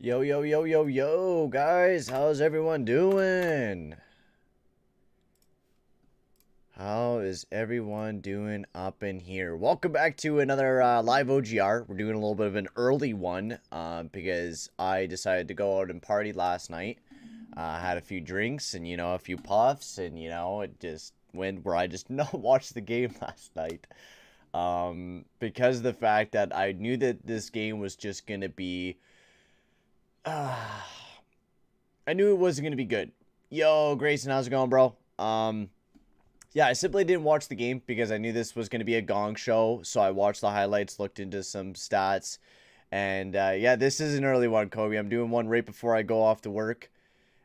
Yo, yo, yo, yo, yo, guys, how's everyone doing? How is everyone doing up in here? Welcome back to another live OGR. We're doing a little bit of an early one because I decided to go out and party last night. Had a few drinks and, a few puffs, and, it just went where I just not watched the game last night. Because of the fact that I knew that this game was just going to be I knew it wasn't going to be good. Yo, Grayson, how's it going, bro? Yeah, I simply didn't watch the game because I knew this was going to be a gong show. So I watched the highlights, looked into some stats. And, yeah, this is an early one, Kobe. I'm doing one right before I go off to work.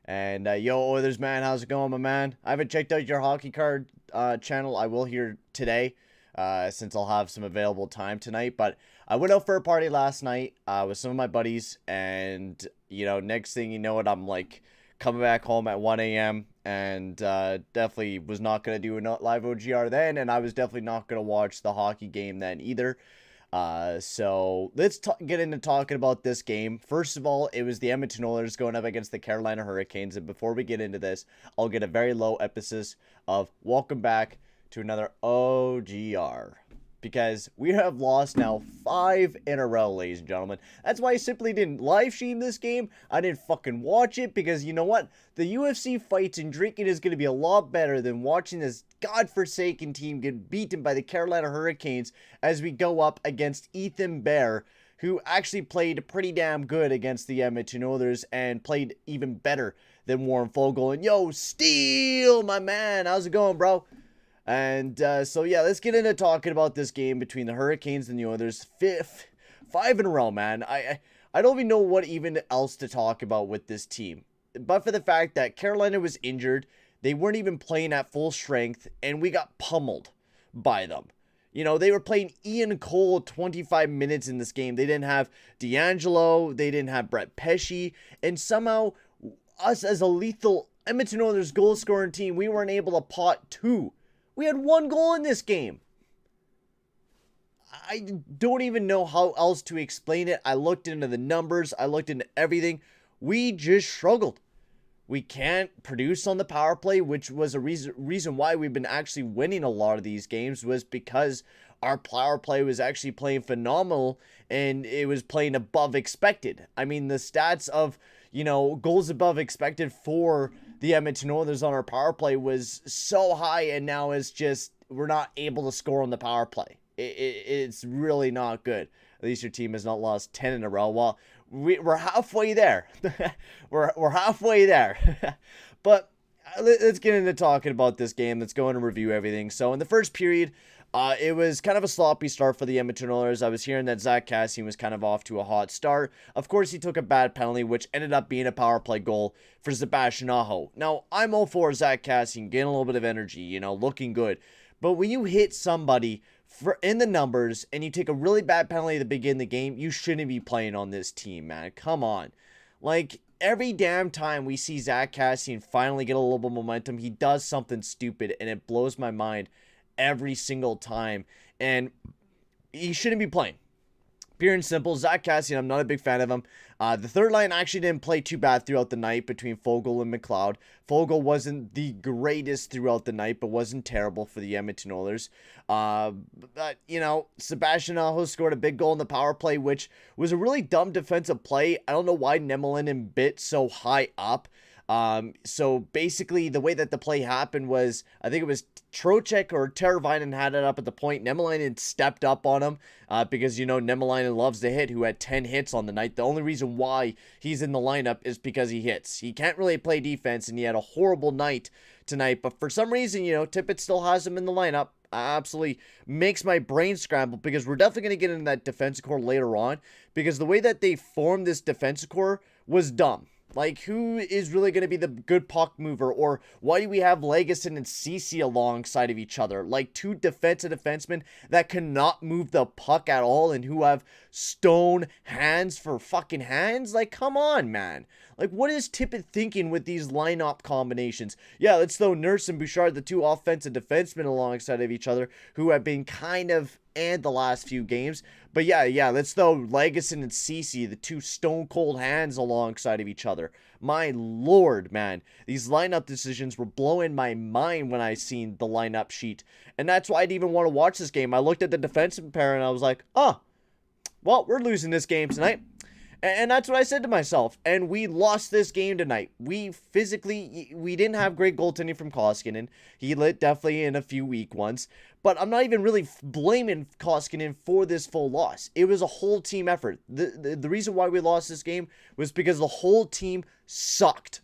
And, yo, Oilers, man, how's it going, my man? I haven't checked out your hockey card channel. I will here today since I'll have some available time tonight. But I went out for a party last night with some of my buddies, and next thing you know, I'm like coming back home at 1 a.m. and definitely was not gonna do a live OGR then, and I was definitely not gonna watch the hockey game then either. So let's get into talking about this game. First of all, it was the Edmonton Oilers going up against the Carolina Hurricanes, and before we get into this, I'll get a very low emphasis of welcome back to another OGR. Because we have lost now 5 in a row, ladies and gentlemen. That's why I simply didn't live stream this game. I didn't fucking watch it because you know what? The UFC fights and drinking is going to be a lot better than watching this godforsaken team get beaten by the Carolina Hurricanes as we go up against Ethan Bear, who actually played pretty damn good against the Edmonton Oilers and played even better than Warren Foegele. And yo, Steel, my man, how's it going, bro? And so, yeah, let's get into talking about this game between the Hurricanes and the Oilers. 5 in a row, man. I don't even know what even else to talk about with this team. But for the fact that Carolina was injured, they weren't even playing at full strength, and we got pummeled by them. They were playing Ian Cole 25 minutes in this game. They didn't have D'Angelo. They didn't have Brett Pesce. And somehow, us as a lethal Edmonton Oilers goal-scoring team, we weren't able to pot 2. We had 1 goal in this game. I don't even know how else to explain it. I looked into the numbers. I looked into everything. We just struggled. We can't produce on the power play, which was a reason why we've been actually winning a lot of these games, was because our power play was actually playing phenomenal and it was playing above expected. I mean, the stats of, goals above expected for the Edmonton Oilers on our power play was so high, and now it's just we're not able to score on the power play. It's really not good. At least your team has not lost 10 in a row. Well, we're halfway there. we're halfway there. But let's get into talking about this game. Let's go in and review everything. So in the first period, it was kind of a sloppy start for the Edmonton Oilers. I was hearing that Zach Kassian was kind of off to a hot start. Of course, he took a bad penalty, which ended up being a power play goal for Sebastian Aho. Now, I'm all for Zach Kassian getting a little bit of energy, looking good. But when you hit somebody in the numbers and you take a really bad penalty at the beginning of the game, you shouldn't be playing on this team, man. Come on. Like, every damn time we see Zach Kassian finally get a little bit of momentum, he does something stupid, and it blows my mind every single time, and he shouldn't be playing. Pure and simple. Zach Kassian, I'm not a big fan of him. The third line actually didn't play too bad throughout the night between Foegele and McLeod. Foegele wasn't the greatest throughout the night, but wasn't terrible for the Edmonton Oilers. But, Sebastian Aho scored a big goal in the power play, which was a really dumb defensive play. I don't know why Nemelinen bit so high up. So basically the way that the play happened was, I think it was Trocheck or Teravainen had it up at the point. Nemelinen stepped up on him, because, Nemelinen loves to hit, who had 10 hits on the night. The only reason why he's in the lineup is because he hits. He can't really play defense, and he had a horrible night tonight, but for some reason, Tippett still has him in the lineup. Absolutely makes my brain scramble, because we're definitely going to get into that defensive core later on, because the way that they formed this defensive core was dumb. Like, who is really going to be the good puck mover? Or why do we have Legason and Ceci alongside of each other? Like, 2 defensive defensemen that cannot move the puck at all and who have stone hands for fucking hands? Like, come on, man. Like, what is Tippett thinking with these lineup combinations? Yeah, let's throw Nurse and Bouchard, the 2 offensive defensemen, alongside of each other, who have been kind of and the last few games. But yeah, let's throw Legason and Cece, the two stone cold hands, alongside of each other. My lord, man. These lineup decisions were blowing my mind when I seen the lineup sheet. And that's why I didn't even want to watch this game. I looked at the defensive pair and I was like, oh, well, we're losing this game tonight. And that's what I said to myself. And we lost this game tonight. We didn't have great goaltending from Koskinen. He lit definitely in a few weak ones. But I'm not even really blaming Koskinen for this full loss. It was a whole team effort. The reason why we lost this game was because the whole team sucked.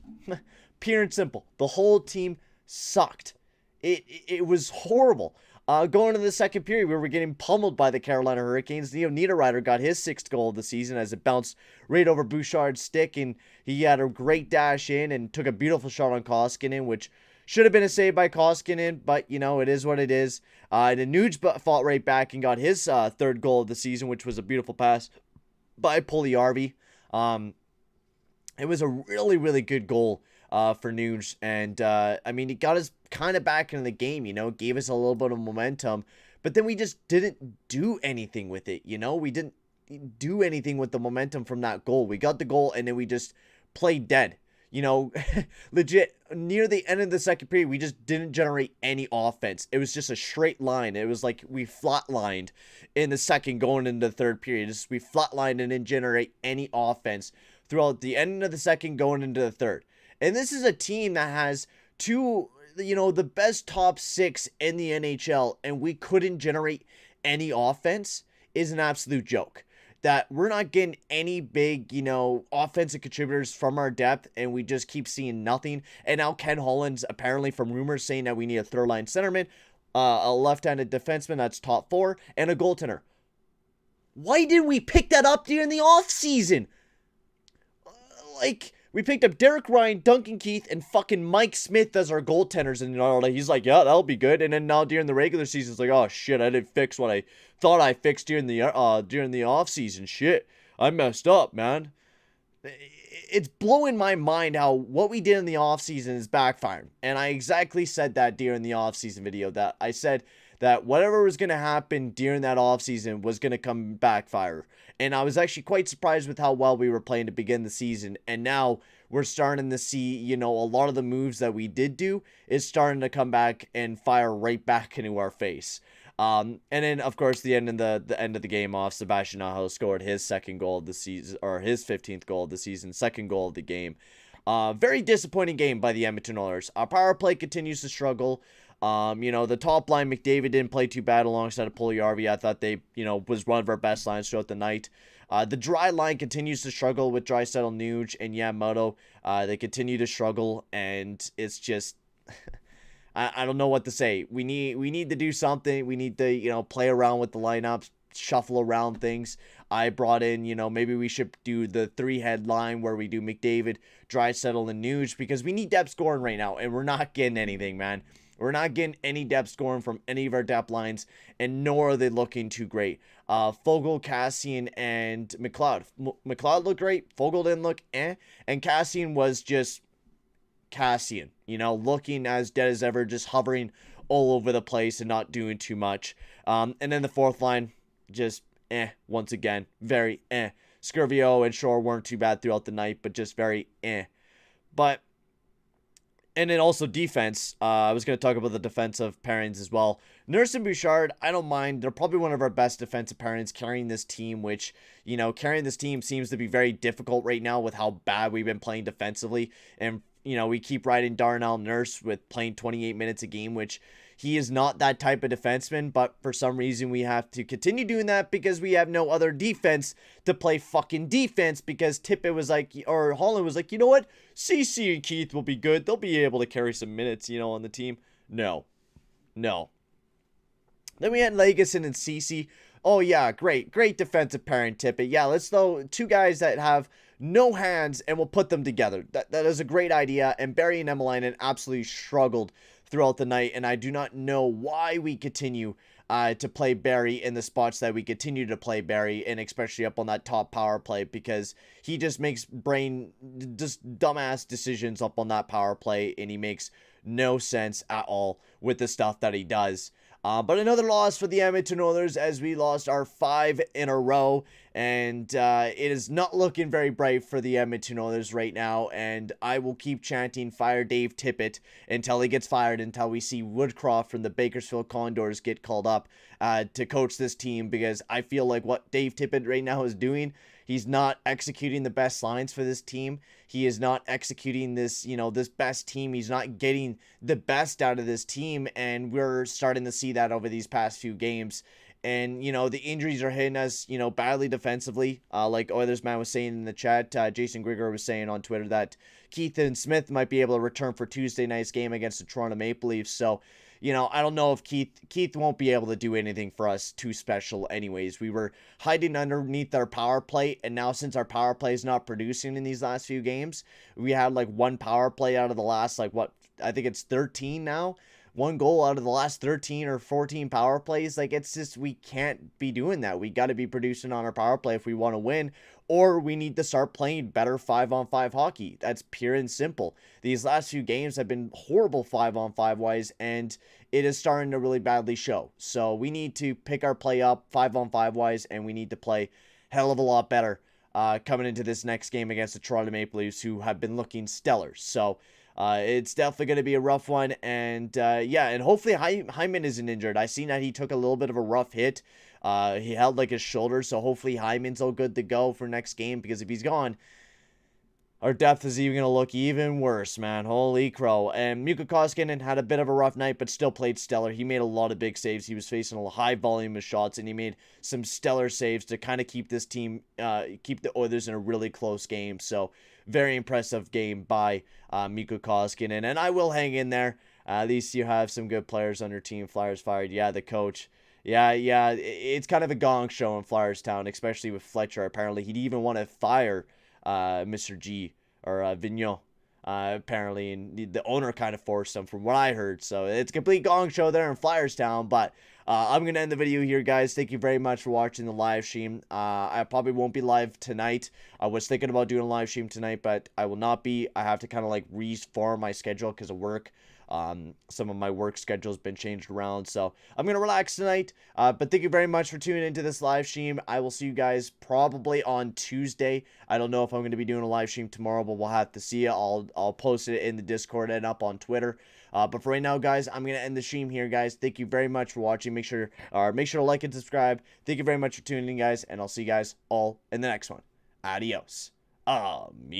Pure and simple. The whole team sucked. It was horrible. Going into the second period, we were getting pummeled by the Carolina Hurricanes. Niederreiter got his 6th goal of the season as it bounced right over Bouchard's stick, and he had a great dash in and took a beautiful shot on Koskinen, which should have been a save by Koskinen, but, it is what it is. And Nuge fought right back and got his 3rd goal of the season, which was a beautiful pass by Puljujärvi. It was a really, really good goal for Nuge, and he got us kind of back into the game, gave us a little bit of momentum, but then we just didn't do anything with it, we didn't do anything with the momentum from that goal. We got the goal and then we just played dead, legit. Near the end of the second period, we just didn't generate any offense. It was just a straight line. It was like we flatlined in the second going into the third period. We flatlined and didn't generate any offense throughout the end of the second going into the third. And this is a team that has the best top 6 in the NHL, and we couldn't generate any offense is an absolute joke. That we're not getting any big, offensive contributors from our depth, and we just keep seeing nothing. And now Ken Holland's apparently, from rumors, saying that we need a third-line centerman, a left-handed defenseman that's top 4, and a goaltender. Why did we pick that up during the offseason? We picked up Derek Ryan, Duncan Keith, and fucking Mike Smith as our goaltenders, and he's like, yeah, that'll be good. And then now during the regular season, it's like, oh shit, I didn't fix what I thought I fixed during the offseason. Shit, I messed up, man. It's blowing my mind how what we did in the offseason is backfiring. And I exactly said that during the offseason video, that I said that whatever was going to happen during that offseason was going to come backfire. And I was actually quite surprised with how well we were playing to begin the season. And now we're starting to see, a lot of the moves that we did do is starting to come back and fire right back into our face. And then, of course, the end of the game off, Sebastian Aho scored his 2nd goal of the season, or his 15th goal of the season, 2nd goal of the game. Very disappointing game by the Edmonton Oilers. Our power play continues to struggle. The top line, McDavid didn't play too bad alongside of Puljujärvi. I thought they, was one of our best lines throughout the night. The dry line continues to struggle with Draisaitl, Nuge, and Yamamoto. They continue to struggle, and it's just, I don't know what to say. We need to do something. We need to, play around with the lineups, shuffle around things. I brought in, maybe we should do the 3-head line where we do McDavid, Draisaitl, and Nuge, because we need depth scoring right now, and we're not getting anything, man. We're not getting any depth scoring from any of our depth lines, and nor are they looking too great. Foegele, Kassian, and McLeod. McLeod looked great. Foegele didn't look and Kassian was just Kassian, looking as dead as ever, just hovering all over the place and not doing too much. And then the 4th line, just once again, very Scurvio and Shore weren't too bad throughout the night, but just very But and then also defense. I was going to talk about the defensive pairings as well. Nurse and Bouchard, I don't mind. They're probably one of our best defensive pairings carrying this team, which, carrying this team seems to be very difficult right now with how bad we've been playing defensively. And, we keep riding Darnell Nurse with playing 28 minutes a game, which he is not that type of defenseman, but for some reason we have to continue doing that because we have no other defense to play fucking defense, because Tippett was like, or Holland was like, you know what? CC and Keith will be good. They'll be able to carry some minutes, on the team. No. Then we had Legason and CC. Oh yeah, great defensive pairing, Tippett. Yeah, let's throw 2 guys that have no hands and we'll put them together. That is a great idea. And Barry and Emelainen absolutely struggled throughout the night, and I do not know why we continue to play Barry in the spots that we continue to play Barry, and especially up on that top power play, because he just makes just dumbass decisions up on that power play, and he makes no sense at all with the stuff that he does. But another loss for the Edmonton Oilers as we lost our 5 in a row. And it is not looking very bright for the Edmonton Oilers right now. And I will keep chanting fire Dave Tippett until he gets fired, until we see Woodcroft from the Bakersfield Condors get called up to coach this team. Because I feel like what Dave Tippett right now is doing, he's not executing the best lines for this team. He is not executing this, this best team. He's not getting the best out of this team. And we're starting to see that over these past few games. And, the injuries are hitting us, badly defensively. Like Oilers man was saying in the chat, Jason Grigor was saying on Twitter that Keith and Smith might be able to return for Tuesday night's game against the Toronto Maple Leafs. So, I don't know if Keith won't be able to do anything for us too special anyways. We were hiding underneath our power play, and now since our power play is not producing in these last few games, we had like one power play out of the last, I think it's 13 now. One goal out of the last 13 or 14 power plays. It's just, we can't be doing that. We got to be producing on our power play if we want to win, or we need to start playing better 5-on-5 hockey. That's pure and simple. These last few games have been horrible 5-on-5 wise, and it is starting to really badly show. So we need to pick our play up 5-on-5 wise, and we need to play hell of a lot better coming into this next game against the Toronto Maple Leafs, who have been looking stellar. So it's definitely going to be a rough one. And and hopefully Hyman isn't injured. I seen that he took a little bit of a rough hit. He held his shoulder, so hopefully Hyman's all good to go for next game, because if he's gone, our depth is even going to look even worse, man. Holy crow. And Mikko Koskinen had a bit of a rough night, but still played stellar. He made a lot of big saves. He was facing a high volume of shots, and he made some stellar saves to kind of keep this team, keep the Oilers in a really close game. So, very impressive game by Mikko Koskinen. And I will hang in there. At least you have some good players on your team. Flyers fired. Yeah, the coach. Yeah, it's kind of a gong show in Flyers Town, especially with Fletcher. Apparently, he'd even want to fire Mr. G or Vigneault, apparently, and the owner kind of forced him, from what I heard. So it's a complete gong show there in Flyers Town. But I'm gonna end the video here, guys. Thank you very much for watching the live stream. I probably won't be live tonight. I was thinking about doing a live stream tonight, but I will not be. I have to kind of reform my schedule because of work. Some of my work schedule has been changed around, so I'm gonna relax tonight. But thank you very much for tuning into this live stream. I will see you guys probably on Tuesday. I don't know if I'm gonna be doing a live stream tomorrow, but we'll have to see. I'll post it in the Discord and up on Twitter. But for right now, guys, I'm gonna end the stream here, guys. Thank you very much for watching. Make sure to like and subscribe. Thank you very much for tuning in, guys, and I'll see you guys all in the next one. Adios.